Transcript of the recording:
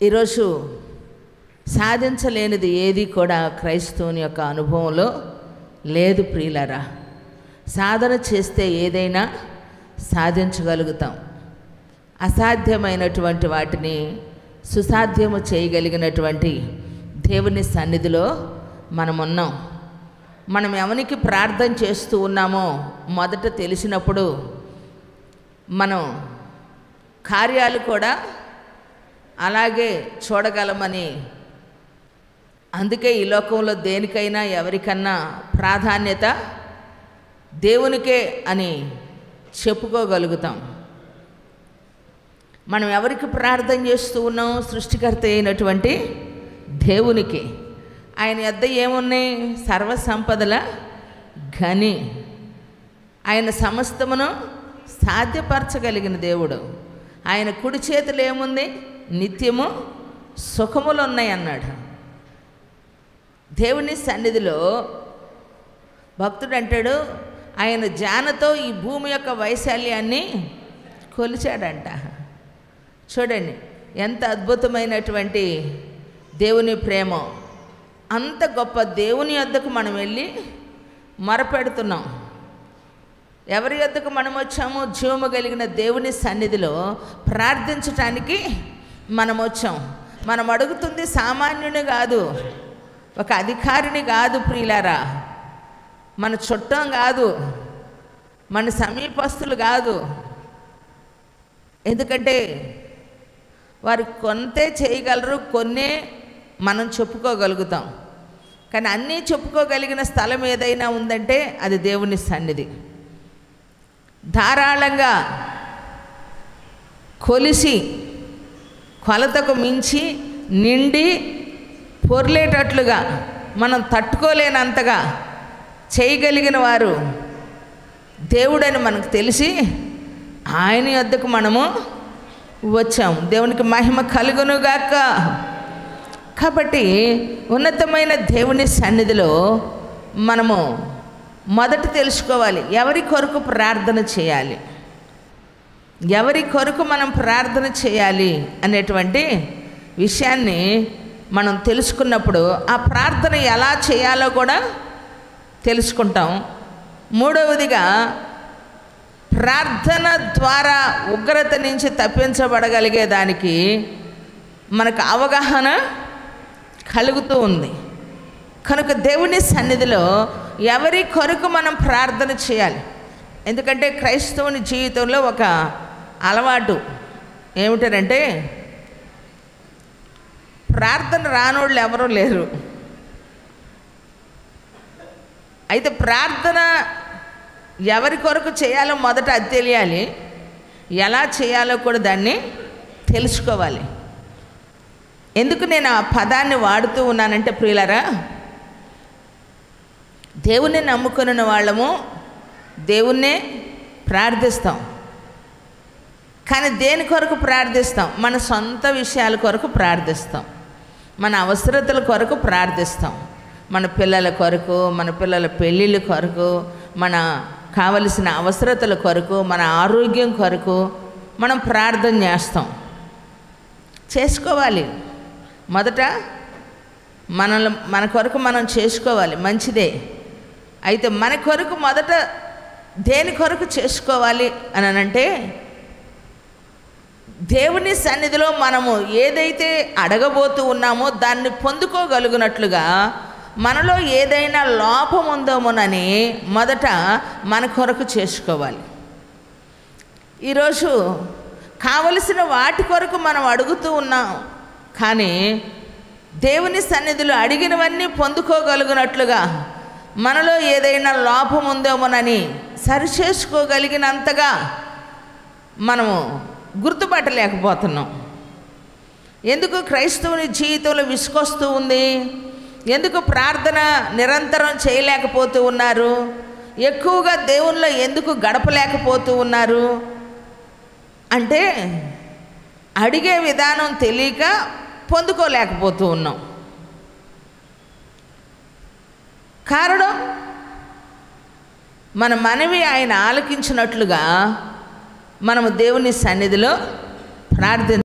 ఈరోజు సాధించలేనిది ఏది కూడా క్రైస్తవుని యొక్క అనుభవంలో లేదు ప్రియులారా. సాధన చేస్తే ఏదైనా సాధించగలుగుతాం. అసాధ్యమైనటువంటి వాటిని సుసాధ్యము చేయగలిగినటువంటి దేవుని సన్నిధిలో మనమున్నాం. మనం ఎవరికి ప్రార్థన చేస్తూ ఉన్నామో మొదట తెలిసినప్పుడు మనం కార్యాలు కూడా అలాగే చూడగలమని, అందుకే ఈ లోకంలో దేనికైనా ఎవరికన్నా ప్రాధాన్యత దేవునికే అని చెప్పుకోగలుగుతాం. మనం ఎవరికి ప్రార్థన చేస్తూ ఉన్నాం? సృష్టికర్త అయినటువంటి దేవునికి. ఆయన యొద్ద ఏమున్నాయి? సర్వసంపదల గని. ఆయన సమస్తమును సాధ్యపరచగలిగిన దేవుడు. ఆయన కుడి చేతులు ఏముంది? నిత్యము సుఖములు ఉన్నాయి అన్నాడు. దేవుని సన్నిధిలో భక్తుడు అంటాడు, ఆయన జానతో ఈ భూమి యొక్క వైశాల్యాన్ని కొలిచాడంట. చూడండి ఎంత అద్భుతమైనటువంటి దేవుని ప్రేమ. అంత గొప్ప దేవుని యొద్దకు మనం వెళ్ళి మొరపెడుతున్నాం. ఎవరి యొద్దకు మనం వచ్చాము? జీవము కలిగిన దేవుని సన్నిధిలో ప్రార్థించటానికి మనం వచ్చాం. మనం అడుగుతుంది సామాన్యుని కాదు, ఒక అధికారిని కాదు ప్రియులారా, మన చుట్టం కాదు, మన సమీపస్తులు కాదు. ఎందుకంటే వారు కొంతే చేయగలరు, కొన్నే మనం చెప్పుకోగలుగుతాం. కానీ అన్నీ చెప్పుకోగలిగిన స్థలం ఏదైనా ఉందంటే అది దేవుని సన్నిధి. ధారాళంగా కొలిసి కొలతకు మించి నిండి పొర్లేటట్లుగా మనం తట్టుకోలేనంతగా చేయగలిగిన వారు దేవుడని మనకు తెలిసి ఆయన యొద్దకు మనము వచ్చాము. దేవునికి మహిమ కలుగునుగాక. కాబట్టి ఉన్నతమైన దేవుని సన్నిధిలో మనము మొదట తెలుసుకోవాలి ఎవరి కొరకు ప్రార్థన చేయాలి, ఎవరి కొరకు మనం ప్రార్థన చేయాలి అనేటువంటి విషయాన్ని మనం తెలుసుకున్నప్పుడు ఆ ప్రార్థన ఎలా చేయాలో కూడా తెలుసుకుంటాం. మూడవదిగా ప్రార్థన ద్వారా ఉగ్రత నుంచి తప్పించబడగలిగేదానికి మనకు అవగాహన కలుగుతూ ఉంది. కనుక దేవుని సన్నిధిలో ఎవరి కొరకు మనం ప్రార్థన చేయాలి. ఎందుకంటే క్రైస్తవుని జీవితంలో ఒక అలవాటు ఏమిటంటే ప్రార్థన రానోళ్ళు ఎవరూ లేరు. అయితే ప్రార్థన ఎవరి కొరకు చేయాలో మొదట అది తెలియాలి, ఎలా చేయాలో కూడా దాన్ని తెలుసుకోవాలి. ఎందుకు నేను ఆ పదాన్ని వాడుతూ ఉన్నానంటే ప్రియులారా, దేవుణ్ణి నమ్ముకున్న వాళ్ళము దేవుణ్ణే ప్రార్థిస్తాం. కానీ దేని కొరకు ప్రార్థిస్తాం? మన సొంత విషయాల కొరకు ప్రార్థిస్తాం, మన అవసరతల కొరకు ప్రార్థిస్తాం, మన పిల్లల కొరకు, మన పిల్లల పెళ్ళిళ్ళ కొరకు, మన కావలసిన అవసరతల కొరకు, మన ఆరోగ్యం కొరకు మనం ప్రార్థన చేస్తాం. చేసుకోవాలి. మొదట మన కొరకు మనం చేసుకోవాలి, మంచిదే. అయితే మన కొరకు మొదట దేని కొరకు చేసుకోవాలి అని అంటే దేవుని సన్నిధిలో మనము ఏదైతే అడగబోతూ ఉన్నామో దాన్ని పొందుకోగలుగునట్లుగా మనలో ఏదైనా లోపం ఉందేమోనని మొదట మన కొరకు చేసుకోవాలి. ఈరోజు కావలసిన వాటి కొరకు మనం అడుగుతూ ఉన్నాం, కానీ దేవుని సన్నిధిలో అడిగినవన్నీ పొందుకోగలుగునట్లుగా మనలో ఏదైనా లోపం ఉందేమోనని సరిచేసుకోగలిగినంతగా మనము గుర్తుపట్టలేకపోతున్నాం. ఎందుకు క్రైస్తవుని జీవితంలో విసుకొస్తూ ఉంది? ఎందుకు ప్రార్థన నిరంతరం చేయలేకపోతూ ఉన్నారు? ఎక్కువగా దేవునిలో ఎందుకు గడపలేకపోతూ ఉన్నారు అంటే అడిగే విధానం తెలియక పొందుకోలేకపోతూ ఉన్నాం. కారణం మన మనవి ఆయన ఆలకించినట్లుగా మనము దేవుని సన్నిధిలో ప్రార్థన